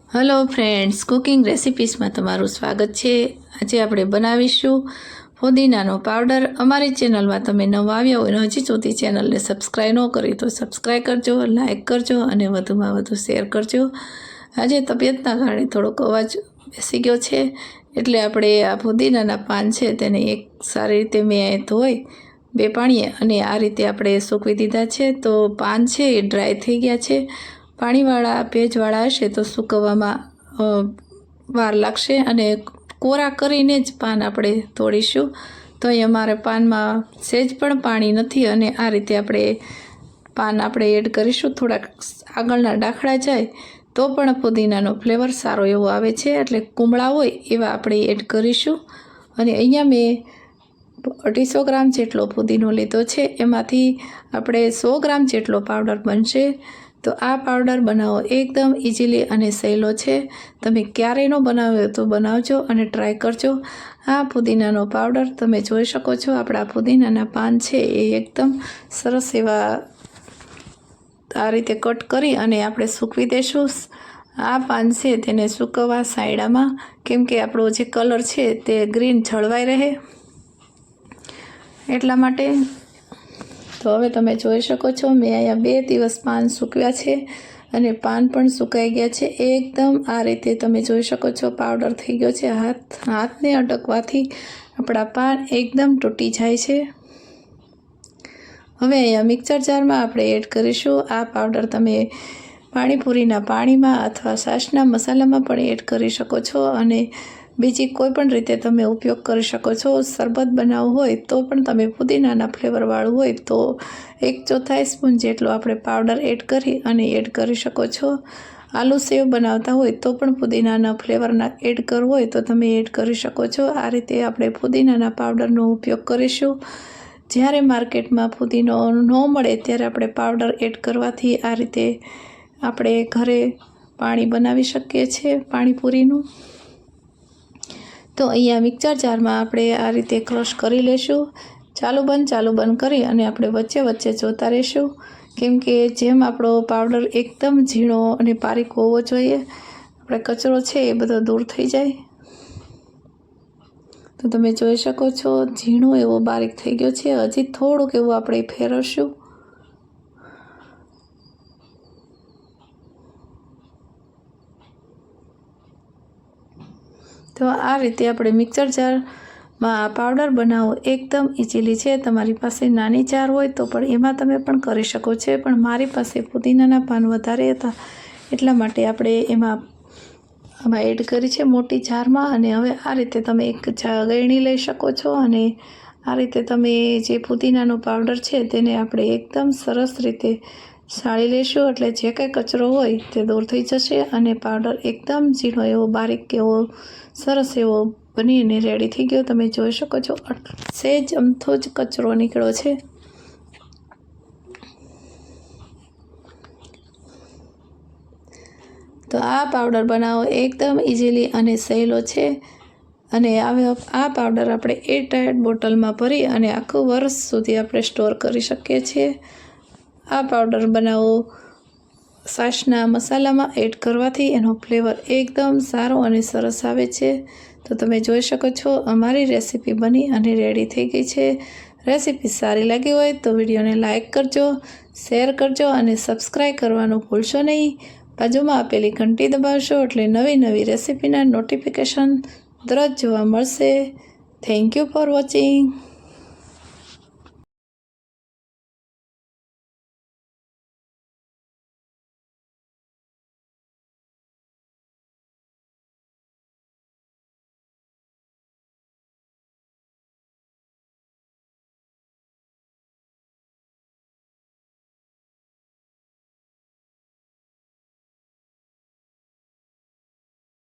Hello friends, cooking રેસિપીસમાં તમારું સ્વાગત છે। આજે આપણે બનાવીશું ફુદીનાનો પાવડર। અમારી ચેનલમાં તમે નવા આવ્યા હોય અને હજી સુધી ચેનલને સબસ્ક્રાઈબ ન કરી તો સબસ્ક્રાઈબ કરજો, લાઇક કરજો અને વધુમાં વધુ શેર કરજો। આજે તબિયતના કારણે થોડોક અવાજ બેસી ગયો છે, એટલે આપણે આ ફુદીનાના પાન છે તેને એક સારી રીતે મેં ધોઈ બે પાણીએ અને આ રીતે આપણે સૂકવી દીધા છે। તો પાન છે એ ડ્રાય થઈ ગયા છે। પાણીવાળા ભેજવાળા હશે તો સૂકવવામાં વાર લાગશે અને કોરા કરીને જ પાન આપણે તોડીશું। તો અહીં અમારે પાનમાં સહેજ પણ પાણી નથી અને આ રીતે આપણે પાન એડ કરીશું। થોડાક આગળના ડાખડા જાય તો પણ ફુદીનાનો ફ્લેવર સારો એવો આવે છે, એટલે કુમળા હોય એવા આપણે એડ કરીશું। અને અહીંયા મેં 250 ગ્રામ જેટલો ફુદીનો લીધો છે, એમાંથી આપણે 100 ગ્રામ જેટલો પાવડર બનશે। તો આ પાવડર બનાવવો એકદમ ઇઝીલી અને સહેલો છે। તમે ક્યારેય ન બનાવ્યો તો બનાવજો અને ટ્રાય કરજો। આ ફુદીનાનો પાવડર તમે જોઈ શકો છો, આપણા ફુદીનાના પાન છે એ એકદમ સરસ એવા આ રીતે કટ કરી અને આપણે સૂકવી દઈશું। આ પાન છે તેને સૂકવવા સાયડામાં, કેમ કે આપણો જે કલર છે તે ગ્રીન જળવાઈ રહે એટલા માટે। તો હવે તમે જોઈ શકો છો, મેં અહીંયા 2 દિવસ પાન સૂકવ્યા છે અને પાન પણ સુકાઈ ગયા છે એકદમ। આ રીતે તમે જોઈ શકો છો પાવડર થઈ ગયો છે। હાથને અટકવાથી આપણા પાન એકદમ તૂટી જાય છે। હવે અહીંયા મિક્સર જારમાં આપણે એડ કરીશું આ પાવડર। તમે પાણીપુરીના પાણીમાં અથવા છાશના મસાલામાં પણ એડ કરી શકો છો અને બીજી કોઈ પણ રીતે તમે ઉપયોગ કરી શકો છો। શરબત બનાવવું હોય તો પણ તમે ફુદીનાના ફ્લેવરવાળું હોય તો 1/4 સ્પૂન જેટલો આપણે પાવડર એડ કરી અને એડ કરી શકો છો। આલુ સેવ બનાવતા હોય તો પણ ફુદીનાના ફ્લેવરના એડ કરવું હોય તો તમે એડ કરી શકો છો। આ રીતે આપણે ફુદીનાના પાવડરનો ઉપયોગ કરીશું। જ્યારે માર્કેટમાં ફુદીનો ન મળે ત્યારે આપણે પાવડર એડ કરવાથી આ રીતે આપણે ઘરે પાણી બનાવી શકીએ છીએ, પાણીપુરીનું। તો અહીંયા મિક્સર જારમાં આપણે આ રીતે ક્રશ કરી લેશું। ચાલુ બંધ કરી અને આપણે વચ્ચે વચ્ચે જોતા રહીશું, કેમ કે જેમ આપણો પાવડર એકદમ ઝીણો અને બારીક હોવો જોઈએ, આપણે કચરો છે એ બધો દૂર થઈ જાય। તો તમે જોઈ શકો છો ઝીણો એવો બારીક થઈ ગયો છે। હજી થોડુંક એવું આપણે ફેરવશું। તો આ રીતે આપણે મિક્સર જારમાં આ પાવડર બનાવવો એકદમ ઇઝીલી છે। તમારી પાસે નાની જાર હોય તો પણ એમાં તમે પણ કરી શકો છો, પણ મારી પાસે ફુદીનાના પાન વધારે હતા એટલા માટે આપણે એમાં એડ કરી છે મોટી જારમાં। અને હવે આ રીતે તમે એક ગળણી લઈ શકો છો અને આ રીતે તમે જે ફુદીનાનો પાવડર છે તેને આપણે એકદમ સરસ રીતે સાળી લેશું, એટલે જે કંઈ કચરો હોય તે દૂર થઈ જશે અને પાવડર એકદમ ઝીણો એવો બારીક એવો સરસ એવો બનીને રેડી થઈ ગયો। તમે જોઈ શકો છો સહેજ અમથો જ કચરો નીકળ્યો છે। તો આ પાવડર બનાવવો એકદમ ઇઝીલી અને સહેલો છે અને આ પાવડર આપણે એરટાઇટ બોટલમાં ભરી અને આખું વર્ષ સુધી આપણે સ્ટોર કરી શકીએ છીએ। આ પાવડર બનાવવો છાશના મસાલામાં એડ કરવાથી એનો ફ્લેવર એકદમ સારો અને સરસ આવે છે। તો તમે જોઈ શકો છો અમારી રેસીપી બની અને રેડી થઈ ગઈ છે। રેસીપી સારી લાગી હોય તો વિડીયોને લાઇક કરજો, શેર કરજો અને સબસ્ક્રાઈબ કરવાનું ભૂલશો નહીં। બાજુમાં આપેલી ઘંટી દબાવશો એટલે નવી નવી રેસીપીના નોટિફિકેશન તરત જોવા મળશે। Thank you for watching.